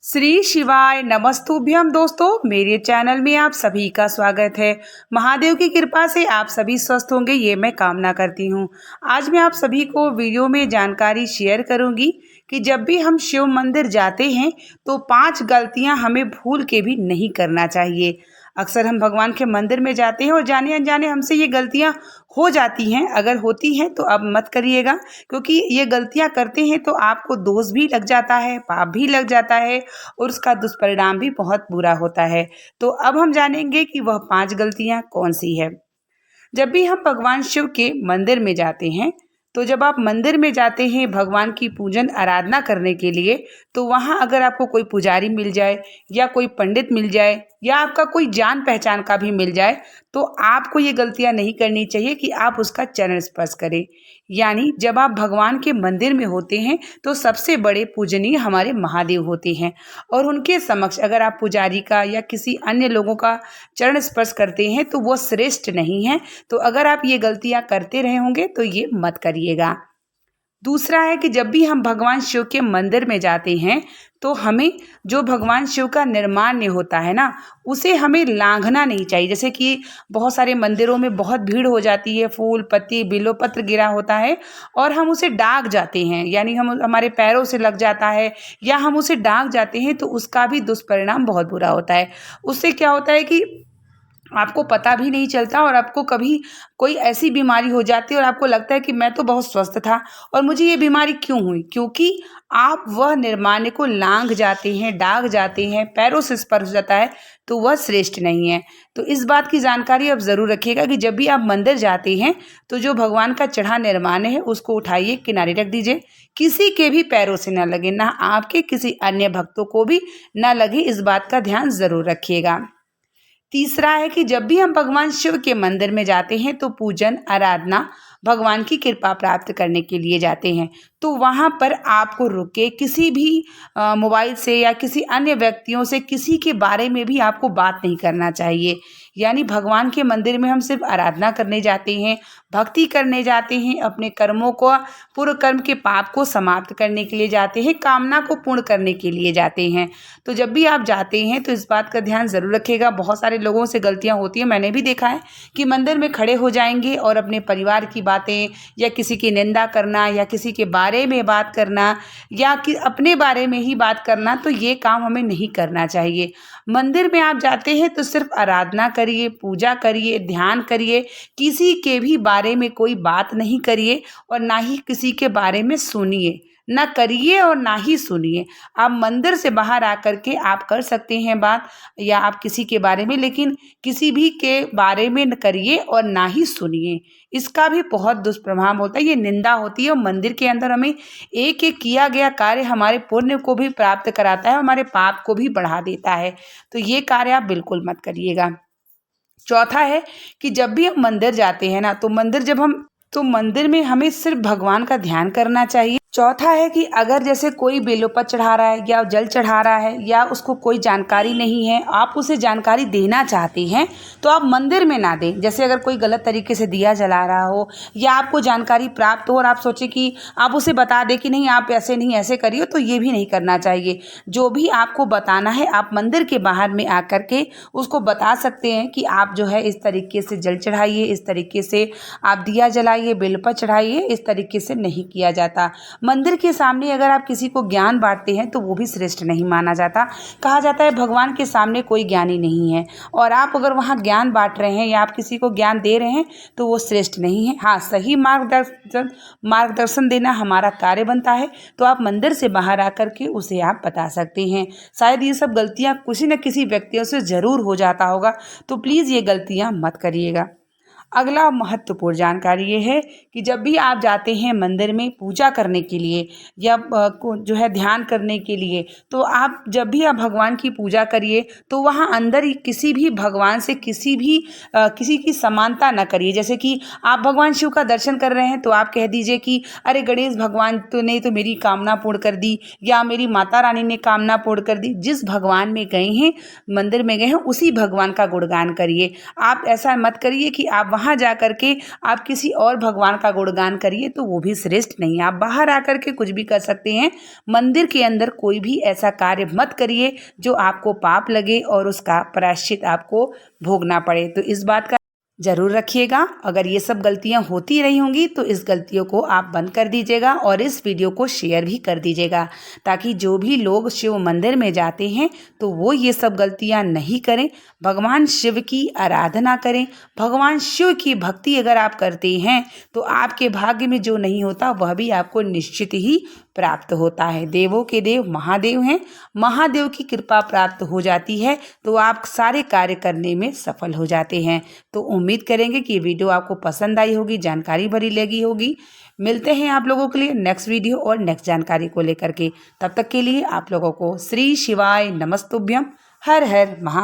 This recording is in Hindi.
श्री शिवाय नमस्तुभ्यम दोस्तों, मेरे चैनल में आप सभी का स्वागत है। महादेव की कृपा से आप सभी स्वस्थ होंगे, ये मैं कामना करती हूँ। आज मैं आप सभी को वीडियो में जानकारी शेयर करूँगी कि जब भी हम शिव मंदिर जाते हैं तो 5 गलतियाँ हमें भूल के भी नहीं करना चाहिए। अक्सर हम भगवान के मंदिर में जाते हैं और जाने अनजाने हमसे ये गलतियाँ हो जाती हैं। अगर होती हैं तो अब मत करिएगा, क्योंकि ये गलतियाँ करते हैं तो आपको दोष भी लग जाता है, पाप भी लग जाता है और उसका दुष्परिणाम भी बहुत बुरा होता है। तो अब हम जानेंगे कि वह 5 गलतियाँ कौन सी है। जब भी हम भगवान शिव के मंदिर में जाते हैं, तो जब आप मंदिर में जाते हैं भगवान की पूजन आराधना करने के लिए, तो वहाँ अगर आपको कोई पुजारी मिल जाए या कोई पंडित मिल जाए या आपका कोई जान पहचान का भी मिल जाए, तो आपको ये गलतियाँ नहीं करनी चाहिए कि आप उसका चरण स्पर्श करें। यानी जब आप भगवान के मंदिर में होते हैं तो सबसे बड़े पूजनीय हमारे महादेव होते हैं, और उनके समक्ष अगर आप पुजारी का या किसी अन्य लोगों का चरण स्पर्श करते हैं तो वो श्रेष्ठ नहीं है। तो अगर आप ये गलतियां करते रहे होंगे तो ये मत करिएगा। दूसरा है कि जब भी हम भगवान शिव के मंदिर में जाते हैं तो हमें जो भगवान शिव का निर्माल्य होता है ना, उसे हमें लांघना नहीं चाहिए। जैसे कि बहुत सारे मंदिरों में बहुत भीड़ हो जाती है, फूल पत्ती बिल्वपत्र गिरा होता है और हम उसे दाग जाते हैं, यानी हम हमारे पैरों से लग जाता है या हम उसे दाग जाते हैं, तो उसका भी दुष्परिणाम बहुत बुरा होता है। उससे क्या होता है कि आपको पता भी नहीं चलता और आपको कभी कोई ऐसी बीमारी हो जाती है और आपको लगता है कि मैं तो बहुत स्वस्थ था और मुझे ये बीमारी क्यों हुई, क्योंकि आप वह निर्माल्य को लांघ जाते हैं, दाग जाते हैं, पैरों से स्पर्श जाता है, तो वह श्रेष्ठ नहीं है। तो इस बात की जानकारी आप ज़रूर रखिएगा कि जब भी आप मंदिर जाते हैं तो जो भगवान का चढ़ा निर्माल्य है उसको उठाइए, किनारे रख दीजिए, किसी के भी पैरों से ना लगे, ना आपके किसी अन्य भक्तों को भी ना लगे, इस बात का ध्यान ज़रूर रखिएगा। तीसरा है कि जब भी हम भगवान शिव के मंदिर में जाते हैं तो पूजन आराधना भगवान की कृपा प्राप्त करने के लिए जाते हैं, तो वहाँ पर आपको रुक के किसी भी मोबाइल से या किसी अन्य व्यक्तियों से किसी के बारे में भी आपको बात नहीं करना चाहिए। यानी भगवान के मंदिर में हम सिर्फ आराधना करने जाते हैं, भक्ति करने जाते हैं, अपने कर्मों को, पूर्व कर्म के पाप को समाप्त करने के लिए जाते हैं, कामना को पूर्ण करने के लिए जाते हैं। तो जब भी आप जाते हैं तो इस बात का ध्यान ज़रूर रखिएगा। बहुत सारे लोगों से गलतियां होती हैं, मैंने भी देखा है कि मंदिर में खड़े हो जाएंगे और अपने परिवार की बातें या किसी की निंदा करना या किसी के बारे में बात करना या कि अपने बारे में ही बात करना, तो ये काम हमें नहीं करना चाहिए। मंदिर में आप जाते हैं तो सिर्फ आराधना करिए, पूजा करिए, ध्यान करिए, किसी के भी बारे में कोई बात नहीं करिए और ना ही किसी के बारे में सुनिए, ना करिए और ना ही सुनिए। आप मंदिर से बाहर आकर के आप कर सकते हैं बात या आप किसी के बारे में, लेकिन किसी भी के बारे में न करिए और ना ही सुनिए। इसका भी बहुत दुष्प्रभाव होता है, ये निंदा होती है और मंदिर के अंदर हमें एक एक किया गया कार्य हमारे पुण्य को भी प्राप्त कराता है, हमारे पाप को भी बढ़ा देता है। तो ये कार्य आप बिल्कुल मत करिएगा। चौथा है कि जब भी हम मंदिर जाते हैं ना, तो मंदिर में हमें सिर्फ भगवान का ध्यान करना चाहिए। चौथा है कि अगर जैसे कोई बेलोपत चढ़ा रहा है या जल चढ़ा रहा है या उसको कोई जानकारी नहीं है, आप उसे जानकारी देना चाहते हैं, तो आप मंदिर में ना दें। जैसे अगर कोई गलत तरीके से दिया जला रहा हो या आपको जानकारी प्राप्त हो और आप सोचे कि आप उसे बता दें कि नहीं आप ऐसे नहीं ऐसे करिए, तो ये भी नहीं करना चाहिए। जो भी आपको बताना है आप मंदिर के बाहर में आकर के उसको बता सकते हैं कि आप जो है इस तरीके से जल चढ़ाइए, इस तरीके से आप दिया जलाइए, बेलपत चढ़ाइए, इस तरीके से नहीं किया जाता। मंदिर के सामने अगर आप किसी को ज्ञान बांटते हैं तो वो भी श्रेष्ठ नहीं माना जाता। कहा जाता है भगवान के सामने कोई ज्ञानी नहीं है, और आप अगर वहाँ ज्ञान बांट रहे हैं या आप किसी को ज्ञान दे रहे हैं तो वो श्रेष्ठ नहीं है। हाँ, सही मार्गदर्शन देना हमारा कार्य बनता है, तो आप मंदिर से बाहर आकर के उसे आप बता सकते हैं। शायद ये सब गलतियाँ किसी न किसी व्यक्तियों से ज़रूर हो जाता होगा, तो प्लीज़ ये गलतियाँ मत करिएगा। अगला महत्वपूर्ण जानकारी ये है कि जब भी आप जाते हैं मंदिर में पूजा करने के लिए या जो है ध्यान करने के लिए, तो आप जब भी आप भगवान की पूजा करिए तो वहाँ अंदर ही किसी भी भगवान से किसी की समानता न करिए। जैसे कि आप भगवान शिव का दर्शन कर रहे हैं तो आप कह दीजिए कि अरे गणेश भगवान ने तो मेरी कामना पूर्ण कर दी या मेरी माता रानी ने कामना पूर्ण कर दी। जिस भगवान में गए हैं, मंदिर में गए हैं, उसी भगवान का गुणगान करिए। आप ऐसा मत करिए कि आप वहाँ वहाँ जा कर के आप किसी और भगवान का गुणगान करिए तो वो भी श्रेष्ठ नहीं है। आप बाहर आकर के कुछ भी कर सकते हैं, मंदिर के अंदर कोई भी ऐसा कार्य मत करिए जो आपको पाप लगे और उसका प्रायश्चित आपको भोगना पड़े। तो इस बात का ज़रूर रखिएगा। अगर ये सब गलतियां होती रही होंगी तो इस गलतियों को आप बंद कर दीजिएगा और इस वीडियो को शेयर भी कर दीजिएगा, ताकि जो भी लोग शिव मंदिर में जाते हैं तो वो ये सब गलतियां नहीं करें, भगवान शिव की आराधना करें। भगवान शिव की भक्ति अगर आप करते हैं तो आपके भाग्य में जो नहीं होता वह भी आपको निश्चित ही प्राप्त होता है। देवों के देव महादेव हैं, महादेव की कृपा प्राप्त हो जाती है तो आप सारे कार्य करने में सफल हो जाते हैं। तो उम्मीद करेंगे कि ये वीडियो आपको पसंद आई होगी, जानकारी भरी लगी होगी। मिलते हैं आप लोगों के लिए नेक्स्ट वीडियो और नेक्स्ट जानकारी को लेकर के। तब तक के लिए आप लोगों को श्री शिवाय नमस्तुभ्यम। हर हर महादेव।